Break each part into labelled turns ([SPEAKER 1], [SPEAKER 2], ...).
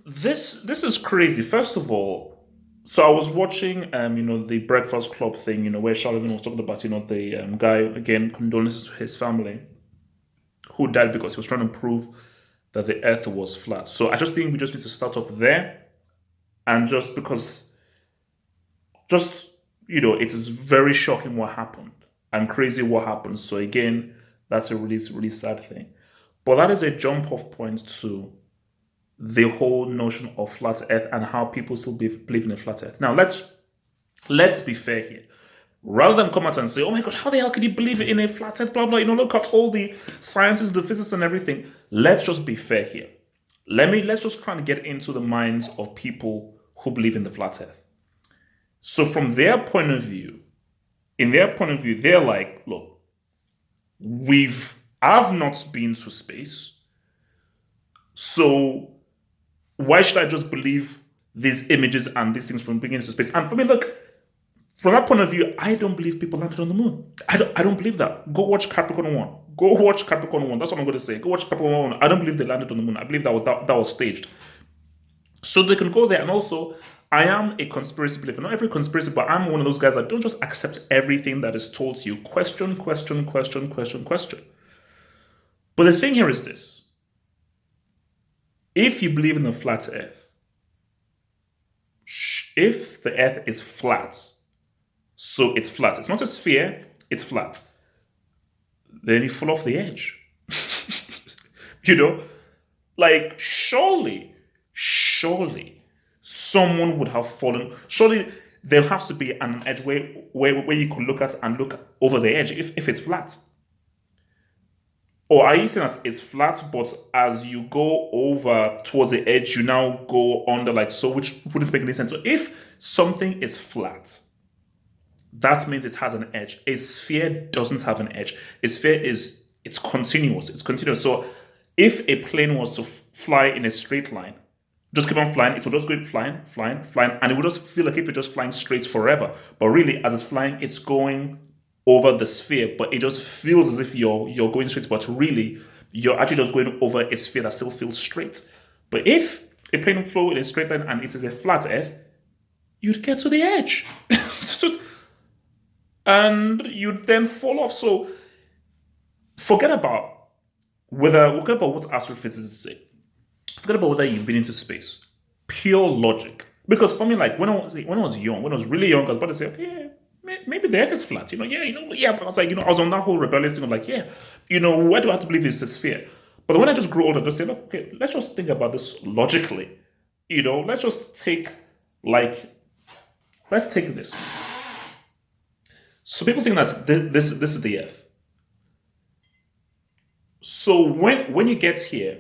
[SPEAKER 1] This is crazy. First of all, so I was watching the Breakfast Club thing, where Charlemagne was talking about, the guy again, condolences to his family who died because he was trying to prove that the earth was flat. So I just think we just need to start off there, and just because just it is very shocking what happened and crazy what happened. So again, that's a really sad thing. But that is a jump off point to the whole notion of flat earth and how people still believe in a flat earth. Now let's be fair here. Rather than come out and say, "Oh my God, how the hell could you believe in a flat earth?" Blah blah. Look at all the sciences, the physics, and everything. Let's just be fair here. Let's just try and get into the minds of people who believe in the flat earth. So from their point of view, in their point of view, they're like, "Look, I've not been to space, so why should I just believe these images and these things from being into space?" And for me, look, from that point of view, I don't believe people landed on the moon. I don't believe that. Go watch Capricorn 1. Go watch Capricorn 1. That's what I'm going to say. Go watch Capricorn 1. I don't believe they landed on the moon. I believe that was staged. So they can go there. And also, I am a conspiracy believer. Not every conspiracy, but I'm one of those guys that don't just accept everything that is told to you. Question, question, question, question, question. But the thing here is this. If you believe in the flat earth, if the earth is flat, so it's flat, it's not a sphere, it's flat, then you fall off the edge. you know, like surely someone would have fallen. Surely there has to be an edge where you could look at and look over the edge if it's flat. Or are you saying that it's flat, but as you go over towards the edge, you now go under, like, so, which wouldn't make any sense? So if something is flat, that means it has an edge. A sphere doesn't have an edge. A sphere it's continuous. It's continuous. So if a plane was to fly in a straight line, just keep on flying, it will just go flying, flying, flying, and it will just feel like if you're just flying straight forever. But really, as it's flying, it's going over the sphere, but it just feels as if you're going straight, but really you're actually just going over a sphere that still feels straight. But if a plane would flow in a straight line and it is a flat earth, you'd get to the edge. and you'd then fall off. So forget about forget about what astrophysicists say. Forget about whether you've been into space. Pure logic. Because for me, like when I was young, when I was really young, I was about to say, okay, yeah, maybe the Earth is flat. Yeah. But I was like, I was on that whole rebellious thing of like, yeah, why do I have to believe it's a sphere? But when I just grew older, I just say, look, okay, let's just think about this logically. Let's just take let's take this. So people think that this is the Earth. So when you get here,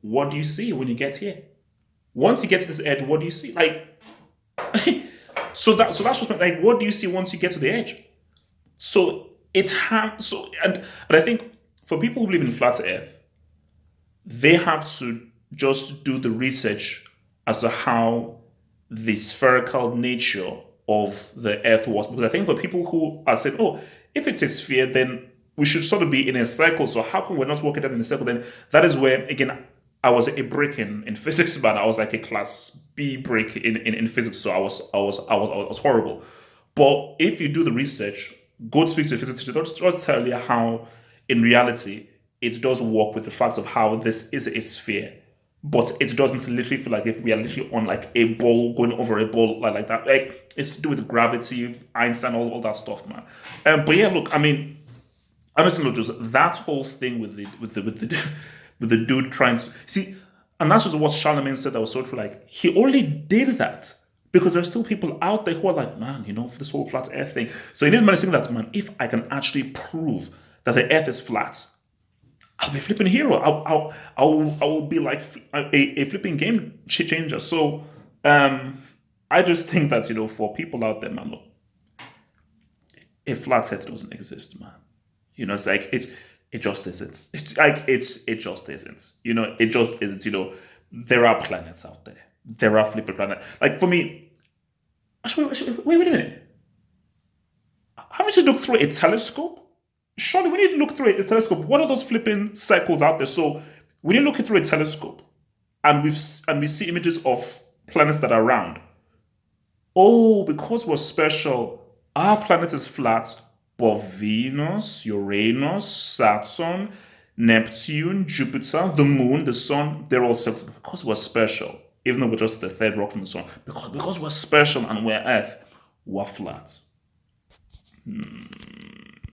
[SPEAKER 1] what do you see when you get here? Once you get to this edge, what do you see? Like, so that's just like, what do you see once you get to the edge? So it's and I think for people who believe in flat Earth, they have to just do the research as to how the spherical nature of the Earth was. Because I think for people who are saying, oh, if it's a sphere, then we should sort of be in a circle. So how come we're not walking down in a circle? Then that is where, again, I was a break in physics, but I was like a class B break in physics. So I was horrible. But if you do the research, go speak to a physicist, they'll just tell you how, in reality, it does work with the facts of how this is a sphere. But it doesn't literally feel like if we are literally on like a ball going over a ball like that. Like it's to do with gravity, Einstein, all that stuff, man. But yeah, look, I mean, honestly, just that whole thing with the dude trying to see, and that's just what Charlemagne said that was so true. Like he only did that because there's still people out there who are like, man, this whole flat Earth thing. So in his mind, saying that, man, if I can actually prove that the Earth is flat, I'll be a flipping hero. I will be like a flipping game changer. So I just think that for people out there, man, look, a flat Earth doesn't exist, man. It's like it just isn't. It's like it just isn't. It just isn't. There are planets out there. There are flipping planets. Like for me, actually, wait a minute. Haven't you looked through a telescope? Surely, when you look through a telescope, what are those flipping circles out there? So when you're looking through a telescope, and we see images of planets that are round. Oh, because we're special, our planet is flat, but Venus, Uranus, Saturn, Neptune, Jupiter, the moon, the sun, they're all circles because we're special. Even though we're just the third rock from the sun. Because we're special and we're Earth, we're flat.